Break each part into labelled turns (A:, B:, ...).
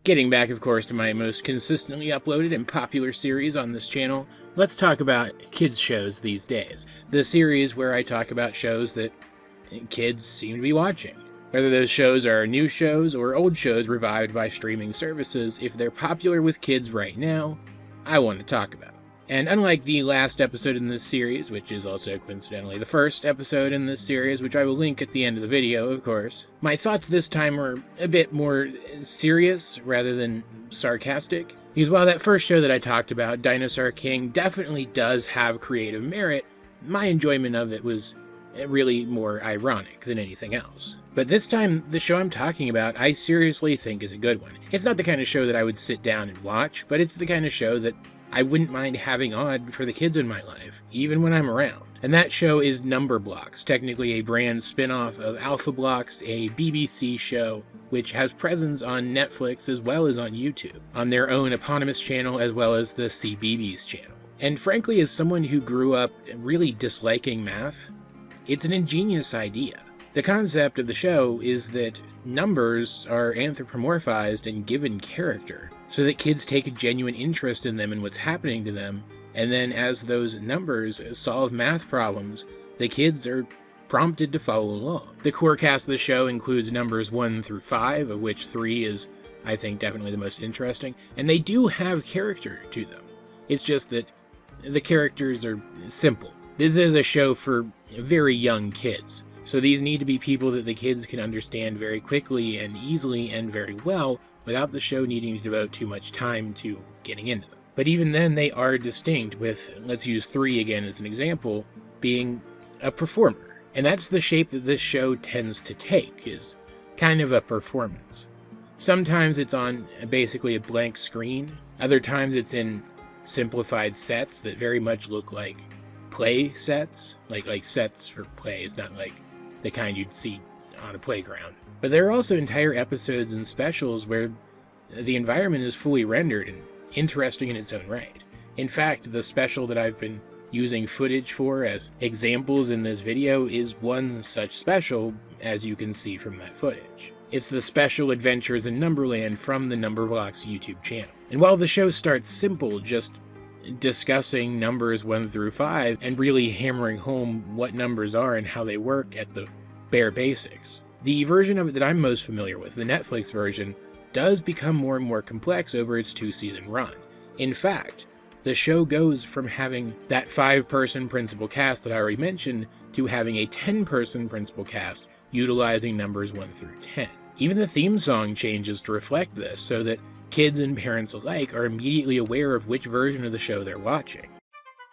A: Getting back, of course, to my most consistently uploaded and popular series on this channel, let's talk about kids shows these days. The series where I talk about shows that kids seem to be watching. Whether those shows are new shows or old shows revived by streaming services, if they're popular with kids right now, I want to talk about them. And unlike the last episode in this series, which is also coincidentally the first episode in this series, which I will link at the end of the video, of course, my thoughts this time are a bit more serious rather than sarcastic. Because while that first show that I talked about, Dinosaur King, definitely does have creative merit, my enjoyment of it was really more ironic than anything else. But this time, the show I'm talking about, I seriously think is a good one. It's not the kind of show that I would sit down and watch, but it's the kind of show that I wouldn't mind having on for the kids in my life, even when I'm around. And that show is Number Blocks, technically a brand spin-off of Alpha Blocks, a BBC show which has presence on Netflix as well as on YouTube, on their own eponymous channel as well as the CBeebies channel. And frankly, as someone who grew up really disliking math, it's an ingenious idea. The concept of the show is that numbers are anthropomorphized and given character, so that kids take a genuine interest in them and what's happening to them, and then as those numbers solve math problems, the kids are prompted to follow along. The core cast of the show includes numbers 1 through 5, of which 3 is, I think, definitely the most interesting, and they do have character to them. It's just that the characters are simple. This is a show for very young kids, so these need to be people that the kids can understand very quickly and easily and very well, without the show needing to devote too much time to getting into them. But even then, they are distinct, with, let's use 3 again as an example, being a performer. And that's the shape that this show tends to take, is kind of a performance. Sometimes it's on basically a blank screen, other times it's in simplified sets that very much look like play sets, like sets for plays, not like the kind you'd see on a playground. But there are also entire episodes and specials where the environment is fully rendered and interesting in its own right. In fact, the special that I've been using footage for as examples in this video is one such special, as you can see from that footage. It's the Special Adventures in Numberland from the Number Blocks YouTube channel. And while the show starts simple, just discussing numbers 1 through 5 and really hammering home what numbers are and how they work at the bare basics, the version of it that I'm most familiar with, the Netflix version, does become more and more complex over its 2-season run. In fact, the show goes from having that 5-person principal cast that I already mentioned to having a 10-person principal cast utilizing numbers 1 through 10. Even the theme song changes to reflect this, so that kids and parents alike are immediately aware of which version of the show they're watching.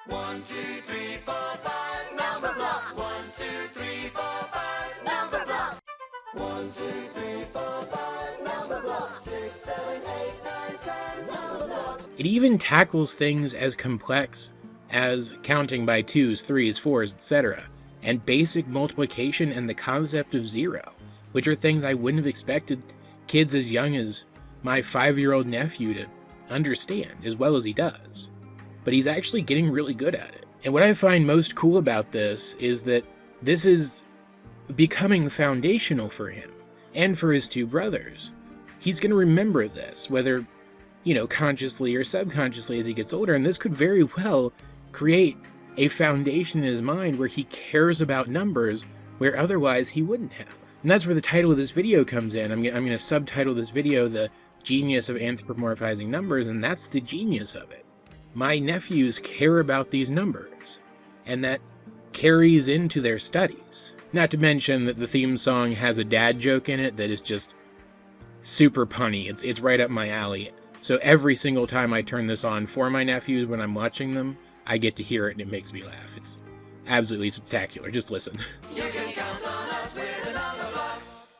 B: 1, 2, 3, 4, 5, number blocks. 1, 2, 3, 4, 5, number blocks. 1, 2, 3, 4, 5, number blocks. 6, 7, 8, 9, 10, number blocks.
A: It even tackles things as complex as counting by 2s, 3s, 4s, etc., and basic multiplication and the concept of zero, which are things I wouldn't have expected kids as young as my 5-year-old nephew to understand as well as he does. But he's actually getting really good at it. And what I find most cool about this is that this is becoming foundational for him and for his 2 brothers. He's going to remember this, whether, consciously or subconsciously as he gets older, and this could very well create a foundation in his mind where he cares about numbers where otherwise he wouldn't have. And that's where the title of this video comes in. I'm going to subtitle this video The Genius of Anthropomorphizing Numbers, and that's the genius of it. My nephews care about these numbers, and that carries into their studies. Not to mention that the theme song has a dad joke in it that is just super punny. It's right up my alley. So every single time I turn this on for my nephews when I'm watching them, I get to hear it and it makes me laugh. It's absolutely spectacular. Just listen.
B: You can count on us with the number blocks.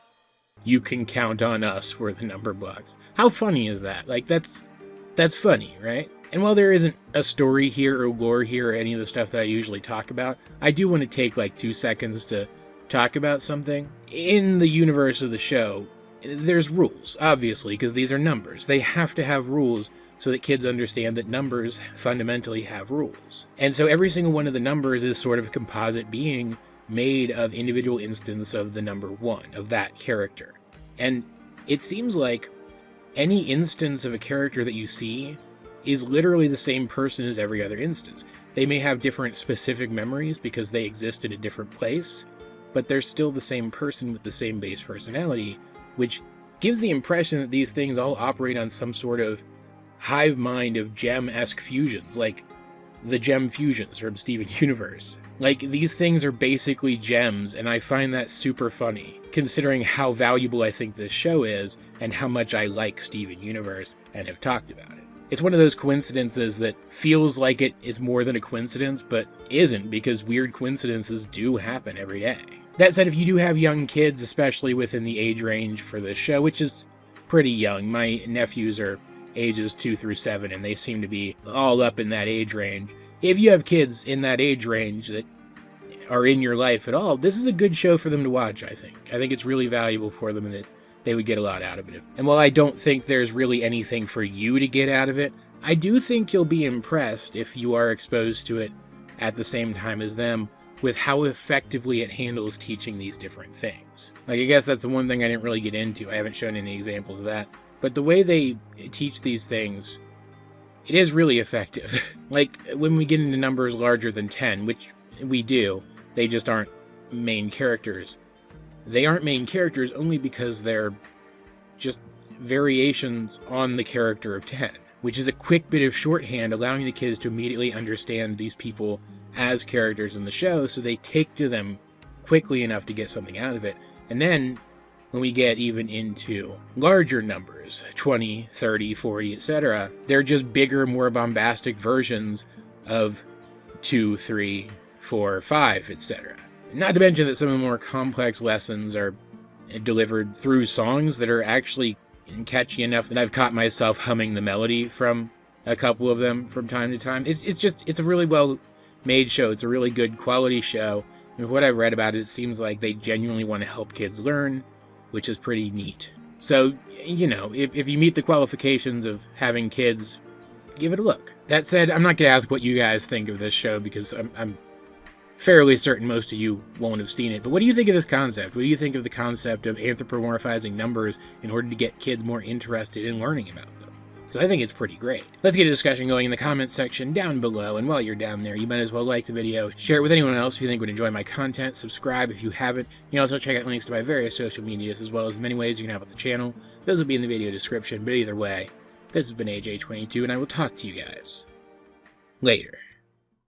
A: You can count on us with the number blocks. How funny is that? Like, that's funny, right? And while there isn't a story here or lore here or any of the stuff that I usually talk about, I do want to take like 2 seconds to talk about something. In the universe of the show, there's rules, obviously, because these are numbers. They have to have rules so that kids understand that numbers fundamentally have rules. And so every single one of the numbers is sort of a composite being made of individual instance of the number 1, of that character. And it seems like any instance of a character that you see is literally the same person as every other instance. They may have different specific memories because they exist in a different place, but they're still the same person with the same base personality, which gives the impression that these things all operate on some sort of hive mind of gem-esque fusions, like the gem fusions from Steven Universe. Like, these things are basically gems, and I find that super funny, considering how valuable I think this show is, and how much I like Steven Universe, and have talked about it. It's one of those coincidences that feels like it is more than a coincidence, but isn't, because weird coincidences do happen every day. That said, if you do have young kids, especially within the age range for this show, which is pretty young, my nephews are ages 2 through 7, and they seem to be all up in that age range. If you have kids in that age range that are in your life at all, this is a good show for them to watch, I think. I think it's really valuable for them, and that they would get a lot out of it. And while I don't think there's really anything for you to get out of it, I do think you'll be impressed if you are exposed to it at the same time as them, with how effectively it handles teaching these different things. Like, I guess that's the one thing I didn't really get into. I haven't shown any examples of that. But the way they teach these things, it is really effective. Like, when we get into numbers larger than 10, which we do, they just aren't main characters. They aren't main characters only because they're just variations on the character of 10, which is a quick bit of shorthand allowing the kids to immediately understand these people as characters in the show, so they take to them quickly enough to get something out of it. And then, when we get even into larger numbers, 20, 30, 40, etc., they're just bigger, more bombastic versions of 2, 3, 4, 5, etc. Not to mention that some of the more complex lessons are delivered through songs that are actually catchy enough that I've caught myself humming the melody from a couple of them from time to time. It's a really well-made show. It's a really good quality show. And with what I've read about it, it seems like they genuinely want to help kids learn, which is pretty neat. So, you know, if you meet the qualifications of having kids, give it a look. That said, I'm not going to ask what you guys think of this show, because I'm fairly certain most of you won't have seen it. But what do you think of this concept? What do you think of the concept of anthropomorphizing numbers in order to get kids more interested in learning about them? Because I think it's pretty great. Let's get a discussion going in the comments section down below, and while you're down there, you might as well like the video, share it with anyone else who you think would enjoy my content, subscribe if you haven't. You can also check out links to my various social medias, as well as the many ways you can help with the channel. Those will be in the video description, but either way, this has been AJ22, and I will talk to you guys later.